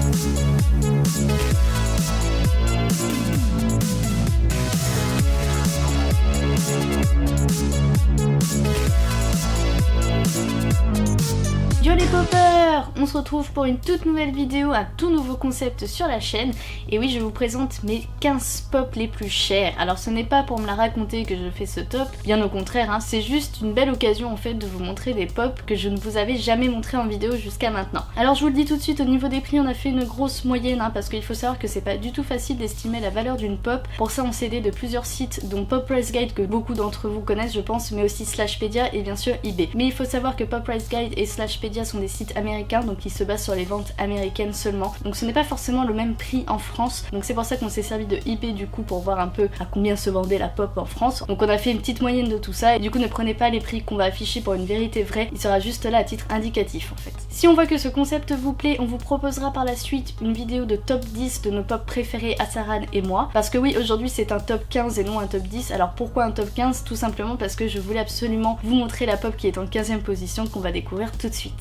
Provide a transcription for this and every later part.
Yo les poppers, on se retrouve pour une toute nouvelle vidéo, un tout nouveau concept sur la chaîne. Et oui, je vous présente mes 15 pop les plus chers. Alors ce n'est pas pour me la raconter que je fais ce top, bien au contraire, hein, c'est juste une belle occasion en fait de vous montrer des pop que je ne vous avais jamais montré en vidéo jusqu'à maintenant. Alors je vous le dis tout de suite, au niveau des prix on a fait une grosse moyenne, hein, parce qu'il faut savoir que c'est pas du tout facile d'estimer la valeur d'une pop. Pour ça on s'est aidé de plusieurs sites, dont Pop Price Guide que beaucoup d'entre vous connaissent je pense, mais aussi Slashpedia et bien sûr eBay. Mais il faut savoir que Pop Price Guide et Slashpedia sont des sites américains, donc ils se basent sur les ventes américaines seulement, donc ce n'est pas forcément le même prix en France, donc c'est pour ça qu'on s'est servi de eBay du coup pour voir un peu à combien se vendait la pop en France. Donc on a fait une petite moyenne de tout ça, et du coup ne prenez pas les prix qu'on va afficher pour une vérité vraie, il sera juste là à titre indicatif en fait. Si on voit que ce concept vous plaît, on vous proposera par la suite une vidéo de top 10 de nos pop préférés à Saran et moi, parce que oui, aujourd'hui c'est un top 15 et non un top 10. Alors pourquoi un top 15? Tout simplement parce que je voulais absolument vous montrer la pop qui est en 15e position, qu'on va découvrir tout de suite.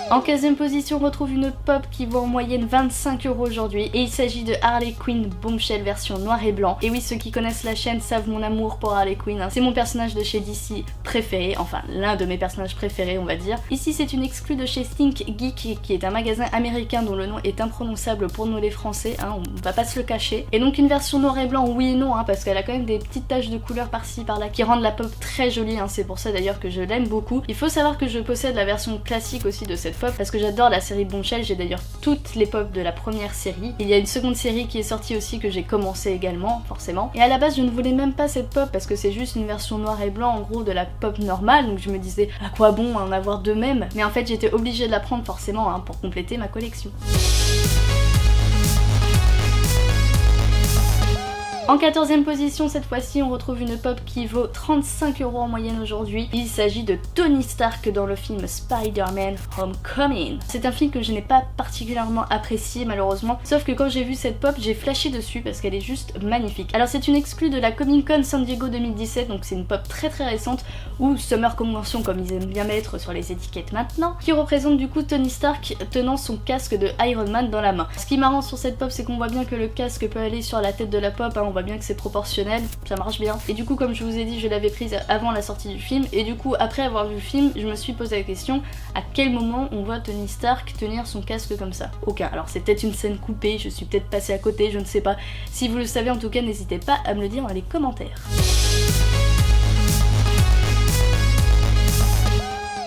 En 15e position, on retrouve une pop qui vaut en moyenne 25 € aujourd'hui, et il s'agit de Harley Quinn Bombshell version noir et blanc. Et oui, ceux qui connaissent la chaîne savent mon amour pour Harley Quinn, hein. C'est mon personnage de chez DC préféré, enfin l'un de mes personnages préférés on va dire. Ici c'est une exclue de chez Think Geek, qui est un magasin américain dont le nom est imprononçable pour nous les français, hein, on va pas se le cacher. Et donc une version noir et blanc, oui et non, hein, parce qu'elle a quand même des petites taches de couleur par-ci par-là qui rendent la pop très jolie, hein, c'est pour ça d'ailleurs que je l'aime beaucoup. Il faut savoir que je possède la version classique aussi de cette pop parce que j'adore la série Bombshell, j'ai d'ailleurs toutes les pop de la première série. Il y a une seconde série qui est sortie aussi que j'ai commencé également, forcément. Et à la base je ne voulais même pas cette pop parce que c'est juste une version noir et blanc en gros de la pop normale, donc je me disais à quoi bon en avoir deux mêmes, mais en fait j'étais obligée de la prendre forcément, hein, pour compléter ma collection. En 14e position, cette fois-ci, on retrouve une pop qui vaut 35 € en moyenne aujourd'hui. Il s'agit de Tony Stark dans le film Spider-Man Homecoming. C'est un film que je n'ai pas particulièrement apprécié malheureusement, sauf que quand j'ai vu cette pop, j'ai flashé dessus parce qu'elle est juste magnifique. Alors c'est une exclue de la Comic Con San Diego 2017, donc c'est une pop très récente, ou Summer Convention comme ils aiment bien mettre sur les étiquettes maintenant, qui représente du coup Tony Stark tenant son casque de Iron Man dans la main. Ce qui est marrant sur cette pop, c'est qu'on voit bien que le casque peut aller sur la tête de la pop, hein, on voit bien que c'est proportionnel, ça marche bien. Et du coup comme je vous ai dit, je l'avais prise avant la sortie du film, et du coup après avoir vu le film, je me suis posé la question à quel moment on voit Tony Stark tenir son casque comme ça? Aucun. Alors c'est peut-être une scène coupée, je suis peut-être passée à côté, je ne sais pas. Si vous le savez en tout cas, n'hésitez pas à me le dire dans les commentaires.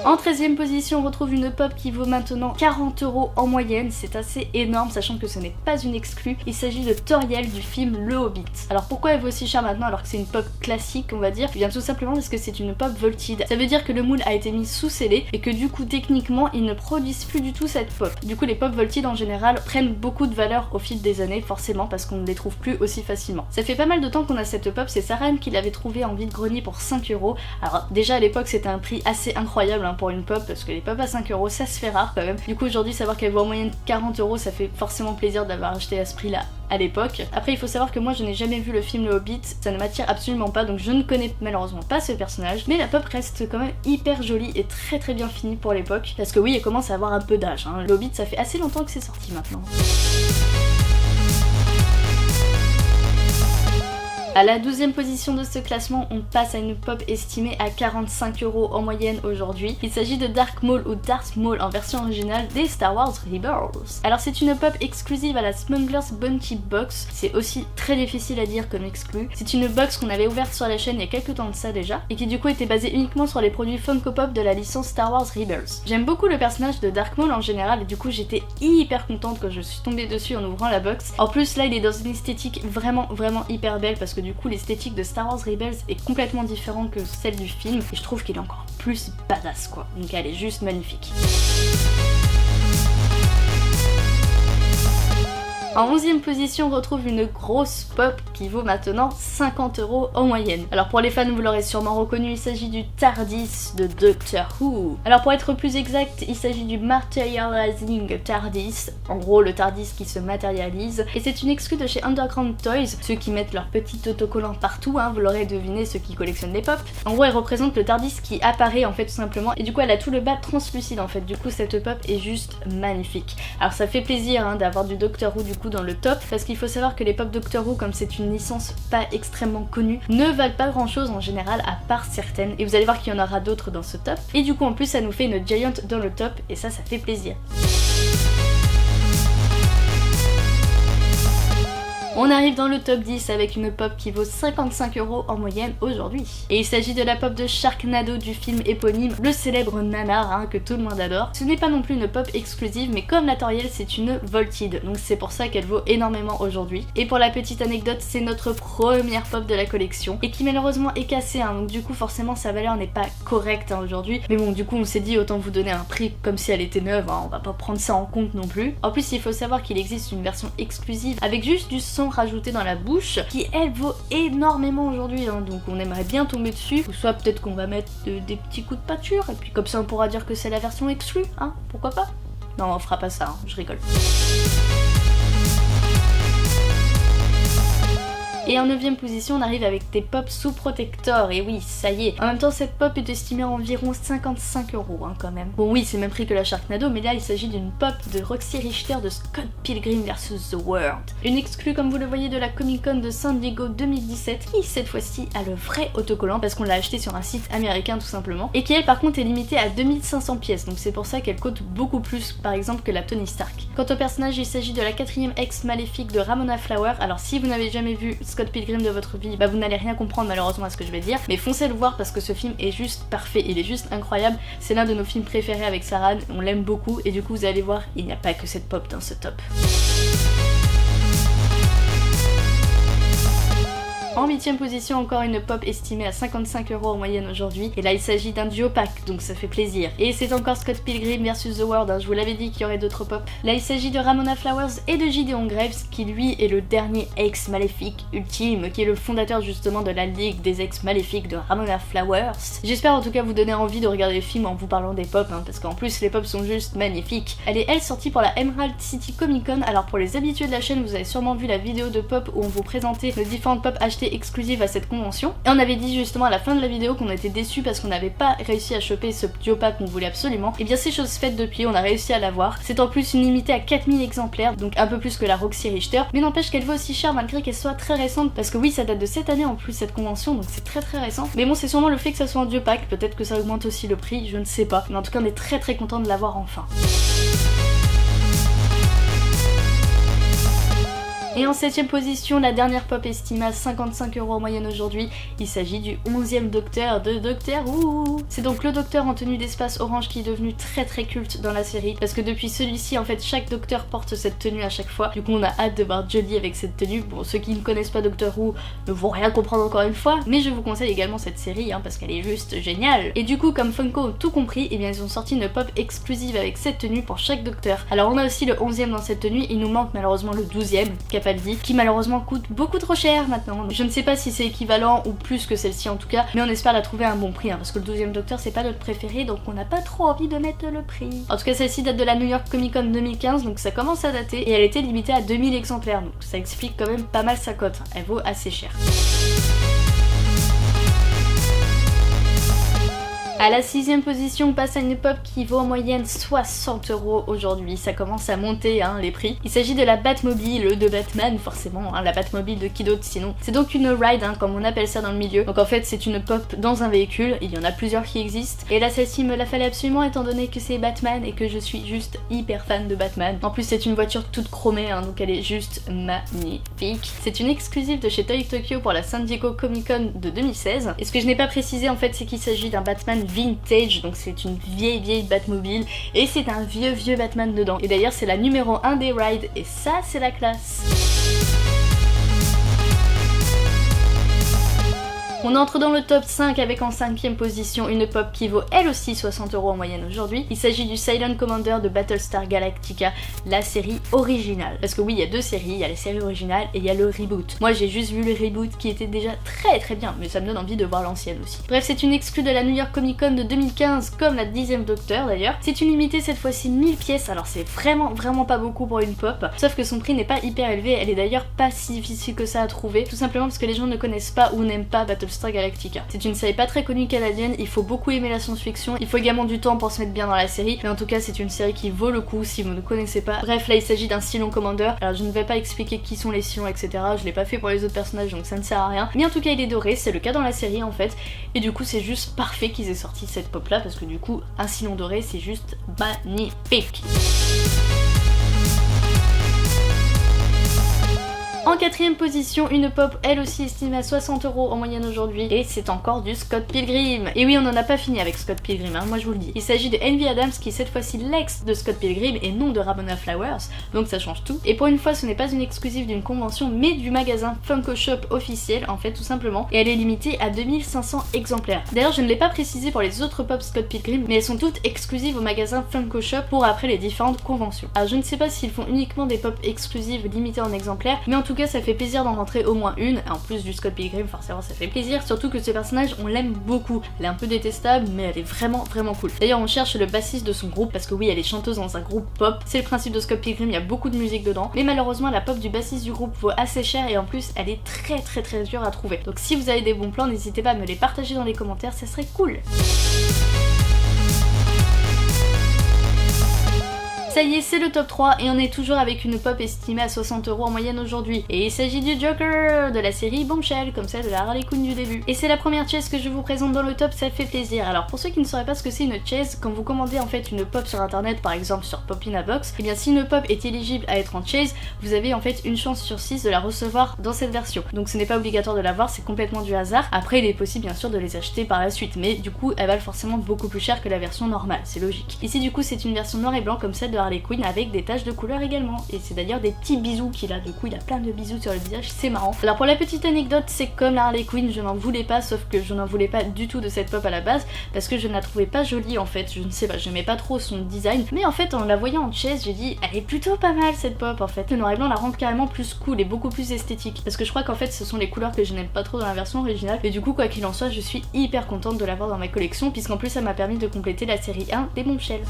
En 13e position, on retrouve une pop qui vaut maintenant 40 € en moyenne, c'est assez énorme sachant que ce n'est pas une exclue, il s'agit de Toriel du film Le Hobbit. Alors pourquoi elle vaut si cher maintenant alors que c'est une pop classique on va dire? Eh bien tout simplement parce que c'est une pop vaulted. Ça veut dire que le moule a été mis sous scellé et que du coup techniquement ils ne produisent plus du tout cette pop. Du coup les pop vaulted en général prennent beaucoup de valeur au fil des années forcément parce qu'on ne les trouve plus aussi facilement. Ça fait pas mal de temps qu'on a cette pop, c'est Saran qui l'avait trouvée en vide-grenier pour 5 €. Alors déjà à l'époque c'était un prix assez incroyable, hein, pour une pop parce que les pop à 5 € ça se fait rare quand même. Du coup aujourd'hui savoir qu'elle vaut en moyenne 40 € ça fait forcément plaisir d'avoir acheté à ce prix là à l'époque. Après il faut savoir que moi je n'ai jamais vu le film Le Hobbit, ça ne m'attire absolument pas donc je ne connais malheureusement pas ce personnage, mais la pop reste quand même hyper jolie et très bien finie pour l'époque parce que oui elle commence à avoir un peu d'âge, hein. Le Hobbit ça fait assez longtemps que c'est sorti maintenant. À la 12e position de ce classement, on passe à une pop estimée à 45 € en moyenne aujourd'hui. Il s'agit de Dark Maul ou Darth Maul en version originale des Star Wars Rebels. Alors c'est une pop exclusive à la Smuggler's Bounty Box, c'est aussi très difficile à dire comme exclu. C'est une box qu'on avait ouverte sur la chaîne il y a quelques temps de ça déjà, et qui du coup était basée uniquement sur les produits Funko Pop de la licence Star Wars Rebels. J'aime beaucoup le personnage de Dark Maul en général, et du coup j'étais hyper contente quand je suis tombée dessus en ouvrant la box. En plus là il est dans une esthétique vraiment hyper belle parce que du coup l'esthétique de Star Wars Rebels est complètement différente que celle du film et je trouve qu'il est encore plus badass quoi, donc elle est juste magnifique. En 11e position, on retrouve une grosse pop qui vaut maintenant 50 € en moyenne. Alors pour les fans, vous l'aurez sûrement reconnu, il s'agit du TARDIS de Doctor Who. Alors pour être plus exact, il s'agit du Materializing TARDIS, en gros le TARDIS qui se matérialise, et c'est une exclue de chez Underground Toys, ceux qui mettent leurs petits autocollants partout, hein, vous l'aurez deviné, ceux qui collectionnent les pop. En gros elle représente le TARDIS qui apparaît en fait tout simplement, et du coup elle a tout le bas translucide en fait, du coup cette pop est juste magnifique. Alors ça fait plaisir hein, d'avoir du Doctor Who du coup dans le top, parce qu'il faut savoir que les pop Doctor Who, comme c'est une licence pas extrêmement connue, ne valent pas grand chose en général à part certaines, et vous allez voir qu'il y en aura d'autres dans ce top, et du coup en plus ça nous fait une Giant dans le top, et ça fait plaisir. On arrive dans le top 10 avec une pop qui vaut 55 € en moyenne aujourd'hui. Et il s'agit de la pop de Sharknado du film éponyme, le célèbre nanar hein, que tout le monde adore. Ce n'est pas non plus une pop exclusive, mais comme la Toriel, c'est une Voltide, donc c'est pour ça qu'elle vaut énormément aujourd'hui. Et pour la petite anecdote, c'est notre première pop de la collection, et qui malheureusement est cassée, hein, donc du coup forcément sa valeur n'est pas correcte hein, aujourd'hui. Mais bon, du coup on s'est dit autant vous donner un prix comme si elle était neuve, hein, on va pas prendre ça en compte non plus. En plus il faut savoir qu'il existe une version exclusive avec juste du son rajouté dans la bouche qui elle vaut énormément aujourd'hui hein, donc on aimerait bien tomber dessus, ou soit peut-être qu'on va mettre des petits coups de pâture et puis comme ça on pourra dire que c'est la version exclue, hein, pourquoi pas? Non, on fera pas ça, hein, je rigole. Et en 9e position, on arrive avec des pop sous protector, et oui, ça y est. En même temps, cette pop est estimée à environ 55 € hein, quand même. Bon oui, c'est le même prix que la Sharknado, mais là il s'agit d'une pop de Roxy Richter de Scott Pilgrim vs The World. Une exclue, comme vous le voyez, de la Comic Con de San Diego 2017, qui cette fois-ci a le vrai autocollant, parce qu'on l'a acheté sur un site américain tout simplement, et qui elle par contre est limitée à 2500 pièces, donc c'est pour ça qu'elle coûte beaucoup plus par exemple que la Tony Stark. Quant au personnage, il s'agit de la 4e ex maléfique de Ramona Flower. Alors si vous n'avez jamais vu Scott Pilgrim de votre vie, bah vous n'allez rien comprendre malheureusement à ce que je vais dire, mais foncez le voir parce que ce film est juste parfait, il est juste incroyable, c'est l'un de nos films préférés avec Sarah, on l'aime beaucoup, et du coup vous allez voir, il n'y a pas que cette pop dans ce top. En 8e position, encore une pop estimée à 55 € en moyenne aujourd'hui, et là il s'agit d'un duo pack, donc ça fait plaisir. Et c'est encore Scott Pilgrim vs The World, hein, je vous l'avais dit qu'il y aurait d'autres pop. Là il s'agit de Ramona Flowers et de Gideon Graves, qui lui est le dernier ex-maléfique ultime, qui est le fondateur justement de la Ligue des ex-maléfiques de Ramona Flowers. J'espère en tout cas vous donner envie de regarder le film en vous parlant des pop, hein, parce qu'en plus les pop sont juste magnifiques. Elle est elle sortie pour la Emerald City Comic Con, alors pour les habitués de la chaîne, vous avez sûrement vu la vidéo de pop où on vous présentait les différentes pop achetées exclusive à cette convention, et on avait dit justement à la fin de la vidéo qu'on était déçus parce qu'on n'avait pas réussi à choper ce duo pack qu'on voulait absolument. Et bien c'est chose faite depuis, on a réussi à l'avoir. C'est en plus une limitée à 4000 exemplaires, donc un peu plus que la Roxy Richter, mais n'empêche qu'elle vaut aussi cher malgré qu'elle soit très récente, parce que oui ça date de cette année en plus cette convention, donc c'est très récent. Mais bon, c'est sûrement le fait que ça soit un duo pack, peut-être que ça augmente aussi le prix, je ne sais pas, mais en tout cas on est très content de l'avoir enfin. Et en 7e position, la dernière pop estimée à 55 € en moyenne aujourd'hui, il s'agit du 11e Docteur de Doctor Who. C'est donc le Docteur en tenue d'espace orange qui est devenu très culte dans la série, parce que depuis celui-ci, en fait, chaque Docteur porte cette tenue à chaque fois. Du coup, on a hâte de voir Jodie avec cette tenue. Bon, ceux qui ne connaissent pas Doctor Who ne vont rien comprendre encore une fois, mais je vous conseille également cette série, hein, parce qu'elle est juste géniale. Et du coup, comme Funko ont tout compris, eh bien ils ont sorti une pop exclusive avec cette tenue pour chaque Docteur. Alors on a aussi le 11e dans cette tenue, il nous manque malheureusement le 12e, Capaldi, qui malheureusement coûte beaucoup trop cher maintenant. Je ne sais pas si c'est équivalent ou plus que celle-ci en tout cas, mais on espère la trouver à un bon prix, hein, parce que le 12e Docteur c'est pas notre préféré, donc on n'a pas trop envie de mettre le prix. En tout cas celle-ci date de la New York Comic Con 2015, donc ça commence à dater, et elle était limitée à 2000 exemplaires, donc ça explique quand même pas mal sa cote, elle vaut assez cher. À la 6e position, on passe à une pop qui vaut en moyenne 60 € aujourd'hui. Ça commence à monter hein, les prix. Il s'agit de la Batmobile de Batman, forcément, hein, la Batmobile de qui d'autre sinon. C'est donc une ride, hein, comme on appelle ça dans le milieu. Donc en fait, c'est une pop dans un véhicule. Il y en a plusieurs qui existent. Et là, celle-ci me la fallait absolument étant donné que c'est Batman et que je suis juste hyper fan de Batman. En plus, c'est une voiture toute chromée, hein, donc elle est juste magnifique. C'est une exclusive de chez Toy Tokyo pour la San Diego Comic Con de 2016. Et ce que je n'ai pas précisé en fait, c'est qu'il s'agit d'un Batman vintage, donc c'est une vieille Batmobile et c'est un vieux Batman dedans. Et d'ailleurs c'est la numéro 1 des rides et ça c'est la classe. On entre dans le top 5 avec en 5ème position une pop qui vaut elle aussi 60 € en moyenne aujourd'hui. Il s'agit du Silent Commander de Battlestar Galactica, la série originale. Parce que oui, il y a deux séries, il y a la série originale et il y a le reboot. Moi j'ai juste vu le reboot qui était déjà très bien, mais ça me donne envie de voir l'ancienne aussi. Bref, c'est une exclue de la New York Comic Con de 2015, comme la 10ème Docteur d'ailleurs. C'est une limitée cette fois-ci 1000 pièces, alors c'est vraiment pas beaucoup pour une pop, sauf que son prix n'est pas hyper élevé, elle est d'ailleurs pas si difficile que ça à trouver, tout simplement parce que les gens ne connaissent pas ou n'aiment pas Battlestar Galactica. C'est une série pas très connue canadienne, il faut beaucoup aimer la science-fiction, il faut également du temps pour se mettre bien dans la série, mais en tout cas c'est une série qui vaut le coup si vous ne connaissez pas. Bref, là il s'agit d'un Cylon Commander, alors je ne vais pas expliquer qui sont les Cylons etc, je l'ai pas fait pour les autres personnages donc ça ne sert à rien, mais en tout cas il est doré, c'est le cas dans la série en fait, et du coup c'est juste parfait qu'ils aient sorti cette pop là parce que du coup un Cylon doré c'est juste magnifique. En 4ème position, une pop elle aussi estimée à 60 € en moyenne aujourd'hui, et c'est encore du Scott Pilgrim. Et oui, on n'en a pas fini avec Scott Pilgrim, hein, moi je vous le dis. Il s'agit de Envy Adams qui est cette fois-ci l'ex de Scott Pilgrim et non de Ramona Flowers, donc ça change tout. Et pour une fois, ce n'est pas une exclusive d'une convention, mais du magasin Funko Shop officiel, en fait tout simplement, et elle est limitée à 2500 exemplaires. D'ailleurs, je ne l'ai pas précisé pour les autres pop Scott Pilgrim, mais elles sont toutes exclusives au magasin Funko Shop pour après les différentes conventions. Alors je ne sais pas s'ils font uniquement des pop exclusives limitées en exemplaires, mais en tout cas ça fait plaisir d'en rentrer au moins une, et en plus du Scott Pilgrim forcément ça fait plaisir, surtout que ce personnage on l'aime beaucoup, elle est un peu détestable mais elle est vraiment cool. D'ailleurs on cherche le bassiste de son groupe parce que oui elle est chanteuse dans un groupe pop, c'est le principe de Scott Pilgrim, il y a beaucoup de musique dedans, mais malheureusement la pop du bassiste du groupe vaut assez cher et en plus elle est très dure à trouver. Donc si vous avez des bons plans n'hésitez pas à me les partager dans les commentaires, ça serait cool. Ça y est, c'est le top 3 et on est toujours avec une pop estimée à 60 € en moyenne aujourd'hui. Et il s'agit du Joker de la série Bombshell, comme celle de la Harley Quinn du début. Et c'est la première chaise que je vous présente dans le top, ça fait plaisir. Alors pour ceux qui ne sauraient pas ce que c'est une chaise, quand vous commandez en fait une pop sur internet, par exemple sur Pop-in-a-Box, et bien si une pop est éligible à être en chaise, vous avez en fait une chance sur 6 de la recevoir dans cette version. Donc ce n'est pas obligatoire de l'avoir, c'est complètement du hasard. Après il est possible bien sûr de les acheter par la suite, mais du coup elles valent forcément beaucoup plus cher que la version normale, c'est logique. Ici du coup c'est une version noir et blanc comme celle de Harley Quinn avec des taches de couleur également, et c'est d'ailleurs des petits bisous qu'il a, du coup il a plein de bisous sur le visage, c'est marrant. Alors pour la petite anecdote, c'est comme la Harley Quinn, je n'en voulais pas, sauf que je n'en voulais pas du tout de cette pop à la base parce que je ne la trouvais pas jolie en fait, je ne sais pas, j'aimais pas trop son design, mais en fait en la voyant en chaise j'ai dit elle est plutôt pas mal cette pop en fait. Le noir et blanc la rend carrément plus cool et beaucoup plus esthétique parce que je crois qu'en fait ce sont les couleurs que je n'aime pas trop dans la version originale, et du coup quoi qu'il en soit je suis hyper contente de l'avoir dans ma collection puisqu'en plus ça m'a permis de compléter la série 1 des Bombshell.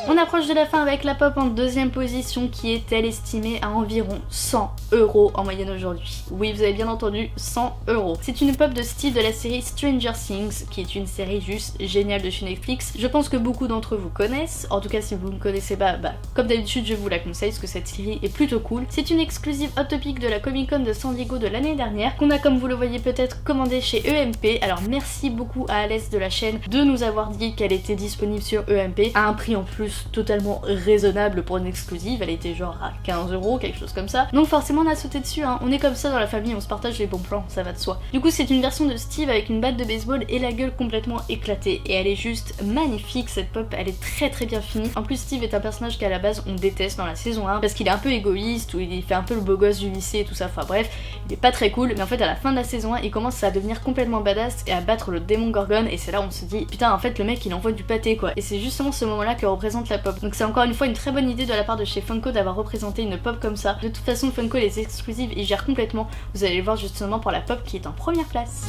On approche de la fin avec la pop en 2ème position qui est elle estimée à environ 100 € en moyenne aujourd'hui. Oui, vous avez bien entendu, 100 €. C'est une pop de Steve de la série Stranger Things qui est une série juste géniale de chez Netflix. Je pense que beaucoup d'entre vous connaissent, en tout cas si vous ne connaissez pas, comme d'habitude je vous la conseille parce que cette série est plutôt cool. C'est une exclusive Hot Topic de la Comic Con de San Diego de l'année dernière qu'on a, comme vous le voyez peut-être, commandé chez EMP. Alors merci beaucoup à Alès de la chaîne de nous avoir dit qu'elle était disponible sur EMP à un prix en plus totalement raisonnable pour une exclusive, elle était genre à 15 €, quelque chose comme ça. Donc forcément on a sauté dessus, hein. On est comme ça dans la famille, on se partage les bons plans, ça va de soi. Du coup c'est une version de Steve avec une batte de baseball et la gueule complètement éclatée, et elle est juste magnifique cette pop, elle est très bien finie. En plus Steve est un personnage qu'à la base on déteste dans la saison 1 parce qu'il est un peu égoïste, ou il fait un peu le beau gosse du lycée et tout ça, enfin bref, il est pas très cool, mais en fait à la fin de la saison 1 il commence à devenir complètement badass et à battre le démon Gorgon, et c'est là où on se dit putain en fait le mec il envoie du pâté quoi, et c'est justement ce moment là que représente la pop. Donc c'est encore une fois une très bonne idée de la part de chez Funko d'avoir représenté une pop comme ça. De toute façon Funko les exclusives ils gèrent complètement, vous allez le voir justement pour la pop qui est en première place.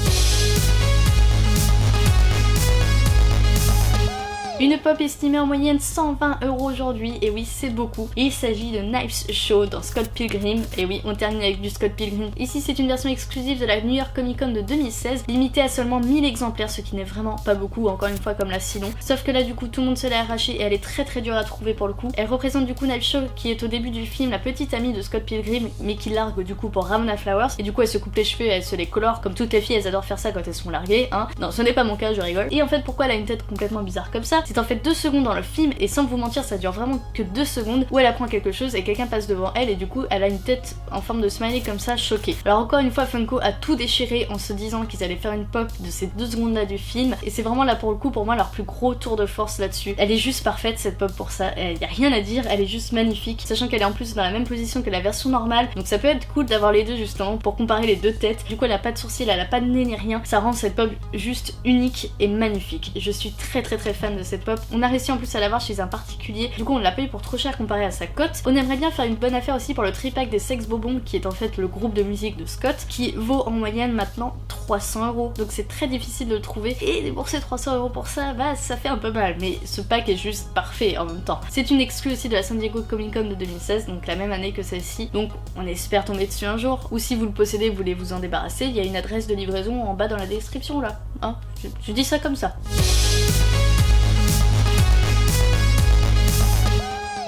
Une pop estimée en moyenne 120 € aujourd'hui, et oui c'est beaucoup. Il s'agit de Knives Show dans Scott Pilgrim, et oui on termine avec du Scott Pilgrim. Ici c'est une version exclusive de la New York Comic Con de 2016, limitée à seulement 1000 exemplaires, ce qui n'est vraiment pas beaucoup, encore une fois comme la Cylon. Sauf que là du coup tout le monde se l'a arraché et elle est très dure à trouver pour le coup. Elle représente du coup Knives Show qui est au début du film la petite amie de Scott Pilgrim, mais qui largue du coup pour Ramona Flowers, et du coup elle se coupe les cheveux et elle se les colore comme toutes les filles elles adorent faire ça quand elles sont larguées, hein. Non ce n'est pas mon cas, je rigole. Et en fait pourquoi elle a une tête complètement bizarre comme ça, C'est en fait 2 secondes dans le film et sans vous mentir ça dure vraiment que 2 secondes où elle apprend quelque chose et quelqu'un passe devant elle et du coup elle a une tête en forme de smiley comme ça choquée. Alors encore une fois Funko a tout déchiré en se disant qu'ils allaient faire une pop de ces 2 secondes là du film et c'est vraiment là pour le coup pour moi leur plus gros tour de force là-dessus. Elle est juste parfaite cette pop pour ça, y a rien à dire, elle est juste magnifique, sachant qu'elle est en plus dans la même position que la version normale donc ça peut être cool d'avoir les deux justement pour comparer les deux têtes. Du coup elle a pas de sourcils, elle a pas de nez ni rien, ça rend cette pop juste unique et magnifique. Je suis très fan de cette pop. On a réussi en plus à l'avoir chez un particulier, du coup on l'a payé pour trop cher comparé à sa cote. On aimerait bien faire une bonne affaire aussi pour le tripack des Sex Bobons qui est en fait le groupe de musique de Scott qui vaut en moyenne maintenant 300 €. Donc c'est très difficile de le trouver et débourser 300 € pour ça, bah ça fait un peu mal mais ce pack est juste parfait en même temps. C'est une exclue aussi de la San Diego Comic Con de 2016 donc la même année que celle-ci donc on espère tomber dessus un jour ou si vous le possédez vous voulez vous en débarrasser, il y a une adresse de livraison en bas dans la description là. Hein, je dis ça comme ça.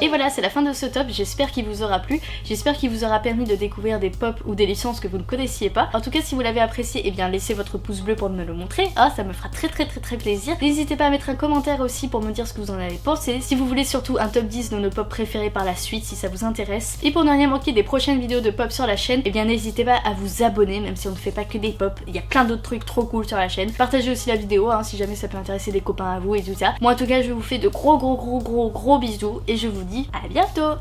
Et voilà, c'est la fin de ce top, j'espère qu'il vous aura plu, j'espère qu'il vous aura permis de découvrir des pop ou des licences que vous ne connaissiez pas. En tout cas, si vous l'avez apprécié, eh bien laissez votre pouce bleu pour me le montrer, ça me fera très plaisir. N'hésitez pas à mettre un commentaire aussi pour me dire ce que vous en avez pensé, si vous voulez surtout un top 10 de nos pop préférés par la suite, si ça vous intéresse. Et pour ne rien manquer des prochaines vidéos de pop sur la chaîne, eh bien n'hésitez pas à vous abonner, même si on ne fait pas que des pop, il y a plein d'autres trucs trop cool sur la chaîne. Partagez aussi la vidéo, si jamais ça peut intéresser des copains à vous et tout ça. Moi en tout cas, je vous fais de gros bisous et je vous dis à bientôt.